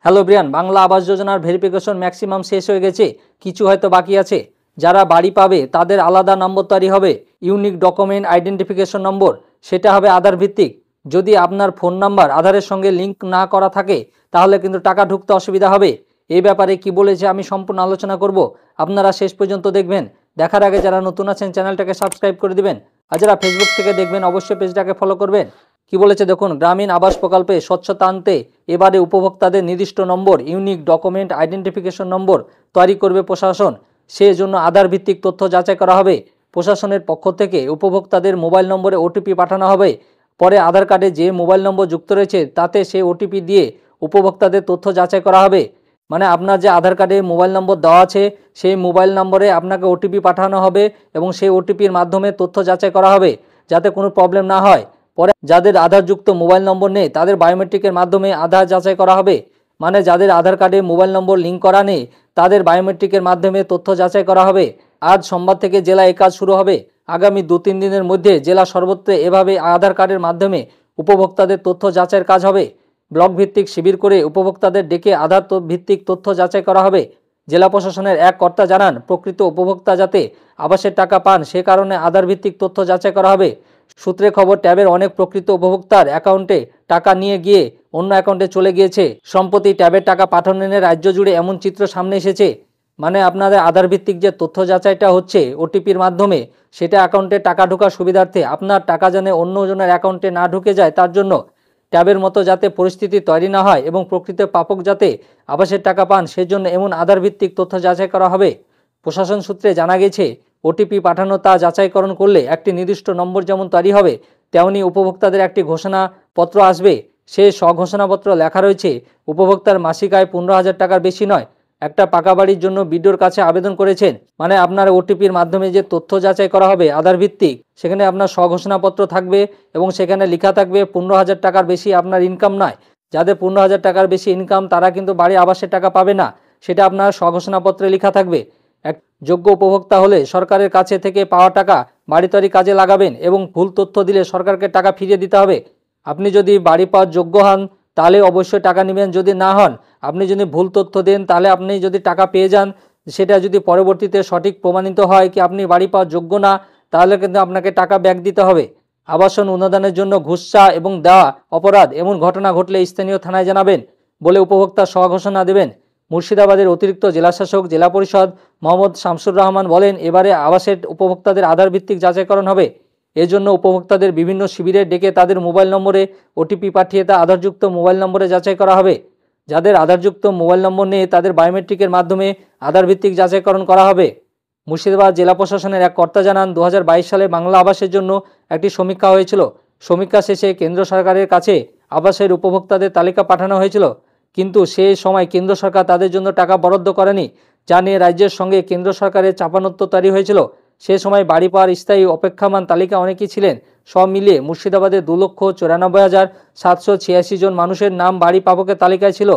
Hello Brian, Bangla আবাস যোজনার verification maximum শেষ হয়ে গেছে, কিছু হয়তো বাকি আছে। যারা বাড়ি পাবে তাদের আলাদা নম্বর তৈরি হবে, ইউনিক ডকুমেন্ট আইডেন্টিফিকেশন নম্বর, সেটা হবে আধার ভিত্তিক। যদি আপনার ফোন নাম্বার আধারের সঙ্গে লিঙ্ক না করা থাকে তাহলে কিন্তু টাকা ঢুকতে অসুবিধা হবে। এই ব্যাপারে কি বলেছে আমি সম্পূর্ণ আলোচনা করব, আপনারা শেষ পর্যন্ত দেখবেন। দেখার আগে যারা নতুন আছেন চ্যানেলটাকে সাবস্ক্রাইব করে দিবেন, আর যারা ফেসবুক থেকে দেখবেন অবশ্যই পেজটাকে ফলো করবেন। কি বলেছে দেখুন, গ্রামীণ আবাস প্রকল্পে স্বচ্ছতা আনতে এবারে উপভোক্তাদের নির্দিষ্ট নম্বর ইউনিক ডকুমেন্ট আইডেন্টিফিকেশন নম্বর তৈরি করবে প্রশাসন। সেজন্য আধার ভিত্তিক তথ্য যাচাই করা হবে। প্রশাসনের পক্ষ থেকে উপভোক্তাদের মোবাইল নম্বরে ওটিপি পাঠানো হবে। পরে আধার কার্ডে যে মোবাইল নম্বর যুক্ত রয়েছে তাতে সেই ওটিপি দিয়ে উপভোক্তাদের তথ্য যাচাই করা হবে। মানে আপনার যে আধার কার্ডে মোবাইল নম্বর দেওয়া আছে সেই মোবাইল নম্বরে আপনাকে ওটিপি পাঠানো হবে এবং সেই ওটিপির মাধ্যমে তথ্য যাচাই করা হবে যাতে কোনো প্রবলেম না হয়। পরে যাদের আধারযুক্ত মোবাইল নম্বর নেই তাদের বায়োমেট্রিকের মাধ্যমে আধার যাচাই করা হবে। মানে যাদের আধার কার্ডে মোবাইল নম্বর লিঙ্ক করা নেই তাদের বায়োমেট্রিকের মাধ্যমে তথ্য যাচাই করা হবে। আজ সোমবার থেকে জেলায় এই কাজ শুরু হবে। আগামী 2-3 দিনের মধ্যে জেলা সর্বত্র এভাবে আধার কার্ডের মাধ্যমে উপভোক্তাদের তথ্য যাচাইয়ের কাজ হবে। ব্লক ভিত্তিক শিবির করে উপভোক্তাদের ডেকে আধার ভিত্তিক তথ্য যাচাই করা হবে। জেলা প্রশাসনের এক কর্তা জানান, প্রকৃত উপভোক্তা যাতে আবাসের টাকা পান সে কারণে আধার ভিত্তিক তথ্য যাচাই করা হবে। সূত্রে খবর, ট্যাবের অনেক প্রকৃত উপভোক্তার অ্যাকাউন্টে টাকা নিয়ে গিয়ে অন্য অ্যাকাউন্টে চলে গিয়েছে। সম্প্রতি ট্যাবের টাকা পাঠানো নিয়ে রাজ্য জুড়ে এমন চিত্র সামনে এসেছে। মানে আপনাদের আধার ভিত্তিক যে তথ্য যাচাইটা হচ্ছে ওটিপির মাধ্যমে, সেটা অ্যাকাউন্টে টাকা ঢোকার সুবিধার্থে আপনার টাকা যেন অন্যজনের অ্যাকাউন্টে না ঢুকে যায় তার জন্য ট্যাবের মতো যাতে পরিস্থিতি তৈরি না হয় এবং প্রকৃত প্রাপক যাতে আবাসের টাকা পান সেজন্য এমন আধার ভিত্তিক তথ্য যাচাই করা হবে। প্রশাসন সূত্রে জানা গেছে, ওটিপি পাঠানো তা যাচাইকরণ করলে একটি নির্দিষ্ট নম্বর যেমন তৈরি হবে তেমনি উপভোক্তাদের একটি ঘোষণাপত্র আসবে। সেই স্বঘোষণাপত্র লেখা রয়েছে উপভোক্তার মাসিক আয় 15,000 টাকার বেশি নয়, একটা পাকা বাড়ির জন্য বিডিওর কাছে আবেদন করেছেন। মানে আপনার ওটিপির মাধ্যমে যে তথ্য যাচাই করা হবে আধার ভিত্তিক, সেখানে আপনার স্বঘোষণাপত্র থাকবে এবং সেখানে লেখা থাকবে 15,000 টাকার বেশি আপনার ইনকাম নয়। যাদের 15,000 টাকার বেশি ইনকাম তারা কিন্তু বাড়ি আবাসের টাকা পাবে না, সেটা আপনার স্বঘোষণাপত্রে লেখা থাকবে। এক যোগ্য উপভোক্তা হলে সরকারের কাছে থেকে পাওয়া টাকা বাড়ি তৈরি কাজে লাগাবেন এবং ভুল তথ্য দিলে সরকারকে টাকা ফিরিয়ে দিতে হবে। আপনি যদি বাড়ি পাওয়ার যোগ্য হন তাহলে অবশ্যই টাকা নেবেন, যদি না হন আপনি যদি ভুল তথ্য দেন তাহলে আপনি যদি টাকা পেয়ে যান, সেটা যদি পরবর্তীতে সঠিক প্রমাণিত হয় কি আপনি বাড়ি পাওয়ার যোগ্য না, তাহলে কিন্তু আপনাকে টাকা ব্যাক দিতে হবে। আবাসন অনুদানের জন্য ঘুষ চাওয়া এবং দেওয়া অপরাধ, এমন ঘটনা ঘটলে স্থানীয় থানায় জানাবেন বলে উপভোক্তা স্বঘোষণা দেবেন। মুর্শিদাবাদের অতিরিক্ত জেলাশাসক জেলা পরিষদ মোহাম্মদ শামসুর রহমান বলেন, এবারে আবাসের উপভোক্তাদের আধার ভিত্তিক যাচাইকরণ হবে। এজন্য উপভোক্তাদের বিভিন্ন শিবিরে ডেকে তাদের মোবাইল নম্বরে ওটিপি পাঠিয়ে তা আধারযুক্ত মোবাইল নম্বরে যাচাই করা হবে। যাদের আধারযুক্ত মোবাইল নম্বর নেই তাদের বায়োমেট্রিকের মাধ্যমে আধার ভিত্তিক যাচাইকরণ করা হবে। মুর্শিদাবাদ জেলা প্রশাসনের এক কর্তা জানান, 2022 সালে বাংলা আবাসের জন্য একটি সমীক্ষা হয়েছিল। সমীক্ষা শেষে কেন্দ্র সরকারের কাছে আবাসের উপভোক্তাদের তালিকা পাঠানো হয়েছিল, কিন্তু সেই সময় কেন্দ্র সরকার তাদের জন্য টাকা বরাদ্দ করেনি, যা নিয়ে রাজ্যের সঙ্গে কেন্দ্র সরকারের চাপানোত্তর তৈরি হয়েছিল। সে সময় বাড়ি পাওয়ার স্থায়ী অপেক্ষামান তালিকা অনেকেই ছিলেন। সব মিলিয়ে মুর্শিদাবাদে 2,94,786 জন মানুষের নাম বাড়ি প্রাপকের তালিকায় ছিল।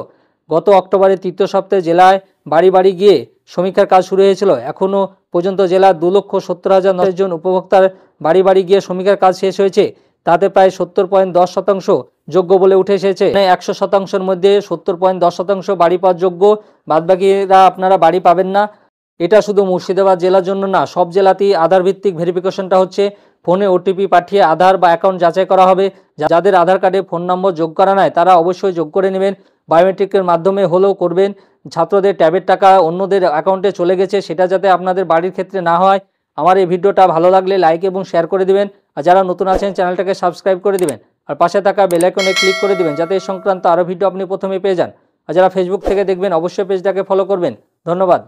গত অক্টোবরের তৃতীয় সপ্তাহে জেলায় বাড়ি বাড়ি গিয়ে সমীক্ষার কাজ শুরু হয়েছিল। এখনও পর্যন্ত জেলার 2,70,009 জন উপভোক্তার বাড়ি বাড়ি গিয়ে সমীক্ষার কাজ শেষ হয়েছে। তাতে প্রায় 70.10% যোগ্য বলে উঠে এসেছে। 100%-এর মধ্যে 70.10% বাড়ি পাওয়ার যোগ্য, বাদবাকিরা আপনারা বাড়ি পাবেন না। এটা শুধু মুর্শিদাবাদ জেলার জন্য না, সব জেলাতেই আধার ভিত্তিক ভেরিফিকেশনটা হচ্ছে। ফোনে ওটিপি পাঠিয়ে আধার বা অ্যাকাউন্ট যাচাই করা হবে। যাদের আধার কার্ডে ফোন নম্বর যোগ করা নাই তারা অবশ্যই যোগ করে নেবেন, বায়োমেট্রিকের মাধ্যমে হলেও করবেন। ছাত্রদের ট্যাবের টাকা অন্যদের অ্যাকাউন্টে চলে গেছে, সেটা যাতে আপনাদের বাড়ির ক্ষেত্রে না হয়। আমার এই ভিডিওটা ভালো লাগলে লাইক এবং শেয়ার করে দিবেন, আর যারা নতুন আছেন চ্যানেলটাকে সাবস্ক্রাইব করে দিবেন, আর পাশে থাকা বেল আইকনে ক্লিক করে দিবেন যাতে এই সংক্রান্ত আরও ভিডিও আপনি প্রথমে পেয়ে যান। আর যারা ফেসবুক থেকে দেখবেন অবশ্যই পেজটাকে ফলো করবেন। ধন্যবাদ।